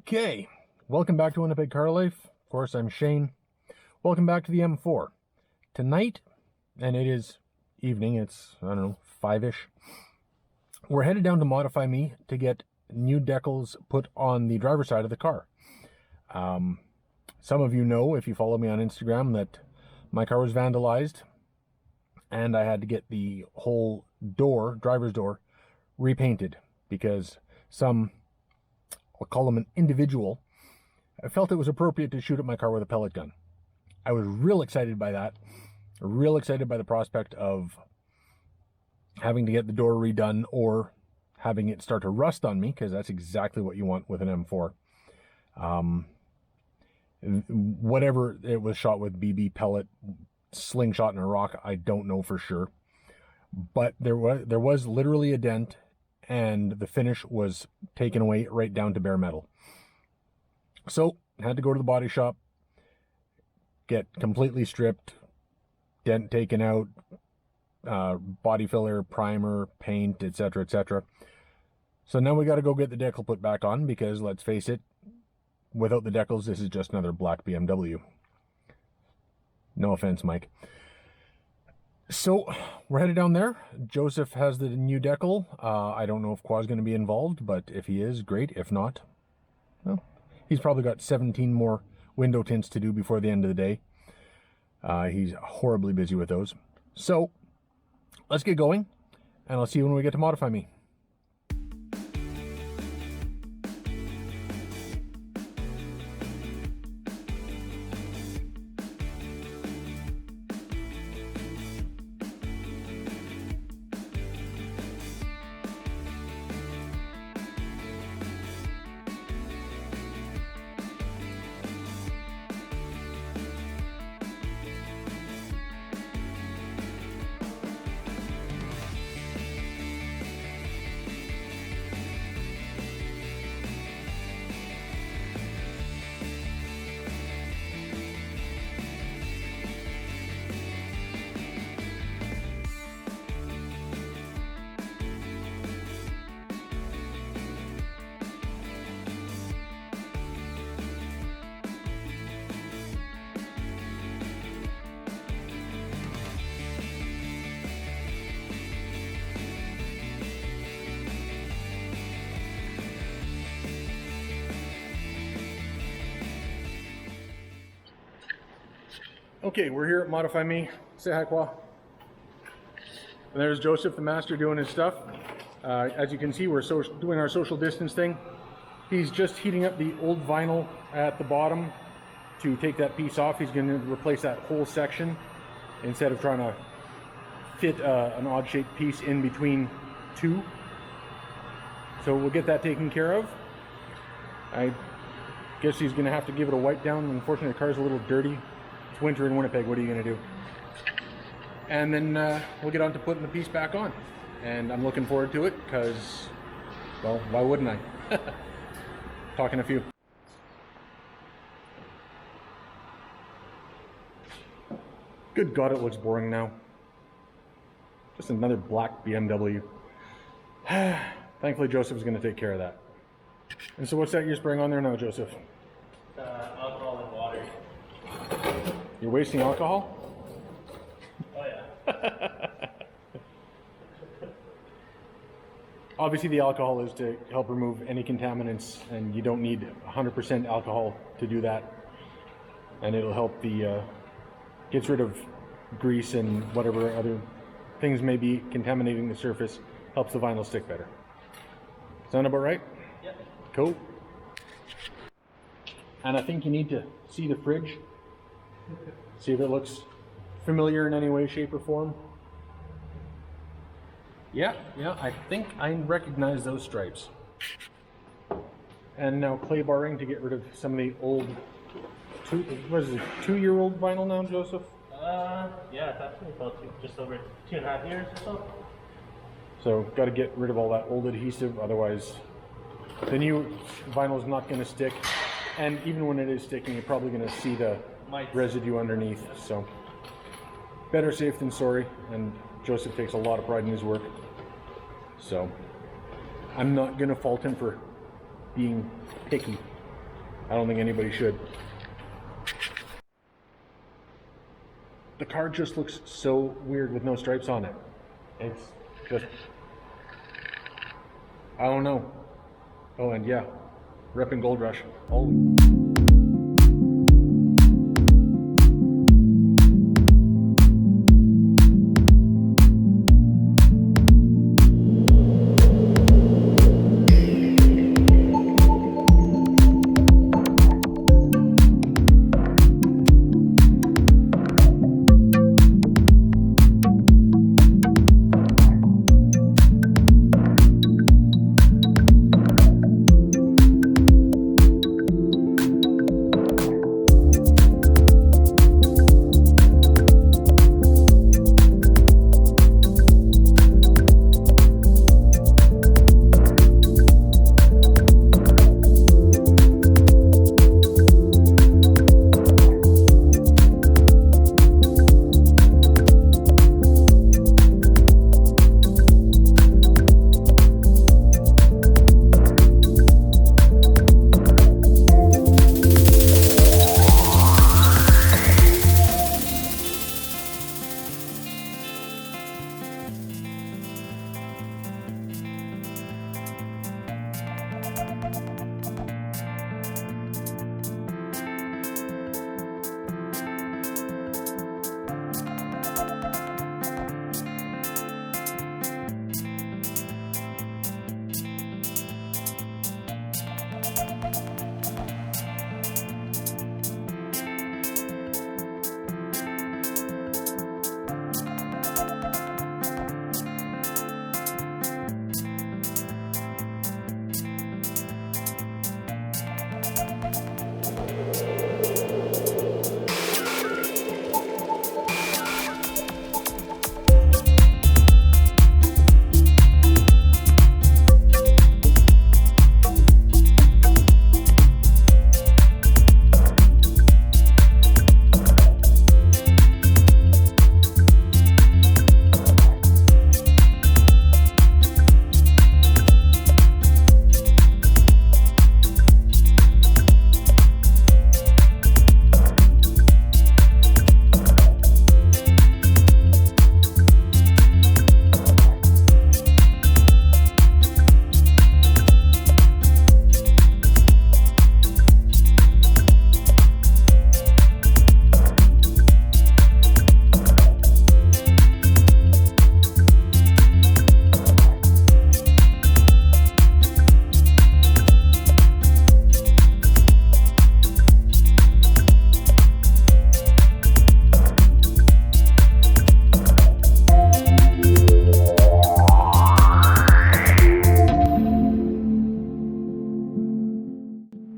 Okay, welcome back to Winnipeg Car Life. Of course, I'm Shane. Welcome back to the M4. Tonight, and it is evening, it's, I don't know, 5-ish. We're headed down to ModifyMe to get new decals put on the driver's side of the car. Some of you know, if you follow me on Instagram, that my car was vandalized and I had to get the whole door, driver's door, repainted because some, I'll call them an individual, I felt it was appropriate to shoot at my car with a pellet gun. I was real excited by that, real excited by the prospect of having to get the door redone or having it start to rust on me, because that's exactly what you want with an M4. Whatever it was shot with, BB, pellet, slingshot, and a rock, I don't know for sure. But there was literally a dent, and the finish was taken away right down to bare metal. So I had to go to the body shop, get completely stripped, dent taken out, body filler, primer, paint, etc., etc. So now we got to go get the decal put back on, because let's face it, without the decals, this is just another black BMW. No offense, Mike. So we're headed down there. Joseph has the new decal. I don't know if Qua's going to be involved, but if he is, great. If not, well, he's probably got 17 more window tints to do before the end of the day. He's horribly busy with those. So let's get going, and I'll see you when we get to ModifyMe. Okay, we're here at ModifyMe. Say hi, Qua. And there's Joseph, the master, doing his stuff. As you can see, we're doing our social distance thing. He's just heating up the old vinyl at the bottom to take that piece off. He's going to replace that whole section instead of trying to fit an odd-shaped piece in between two. So we'll get that taken care of. I guess he's going to have to give it a wipe down. Unfortunately, the car's a little dirty. It's winter in Winnipeg, what are you going to do? And then we'll get on to putting the piece back on. And I'm looking forward to it because, well, why wouldn't I? Talking a few. Good God, it looks boring now. Just another black BMW. Thankfully, Joseph's going to take care of that. And so what's that you're spraying on there now, Joseph? Alcohol and water. You're wasting alcohol? Oh yeah. Obviously the alcohol is to help remove any contaminants, and you don't need 100% alcohol to do that. And it'll help gets rid of grease and whatever other things may be contaminating the surface, helps the vinyl stick better. Sound about right? Yep. Cool. And I think you need to see the fridge. See if it looks familiar in any way, shape, or form. Yeah, I think I recognize those stripes. And now clay barring to get rid of some of the old, what is it, 2-year-old vinyl now, Joseph? Yeah, it's actually about just over 2.5 years or so. So got to get rid of all that old adhesive, otherwise the new vinyl is not going to stick. And even when it is sticking, you're probably going to see the residue underneath. So better safe than sorry, and Joseph takes a lot of pride in his work. So I'm not going to fault him for being picky. I don't think anybody should. The car just looks so weird with no stripes on it. It's just, I don't know. Oh, and yeah, repping Gold Rush. Always.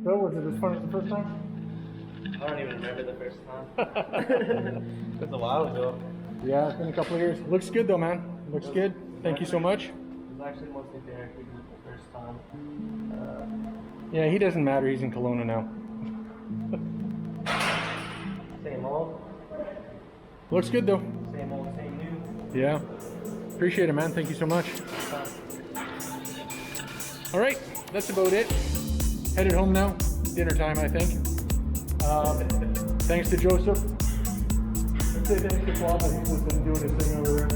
So, was it as fun as the first time? I don't even remember the first time. It was a while ago. Yeah, it's been a couple of years. Looks good though, man. Looks good. Thank you so much. It was actually mostly Derek who did it the first time. Yeah, he doesn't matter. He's in Kelowna now. Same old. Looks good though. Same old, same new. Yeah. Appreciate it, man. Thank you so much. All right, that's about it. Headed home now. Dinner time, I think. Thanks to Joseph. Let's say thanks to Paul, but he's just been doing his thing over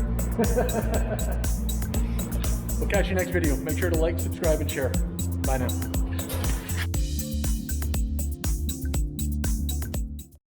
there. We'll catch you next video. Make sure to like, subscribe, and share. Bye now.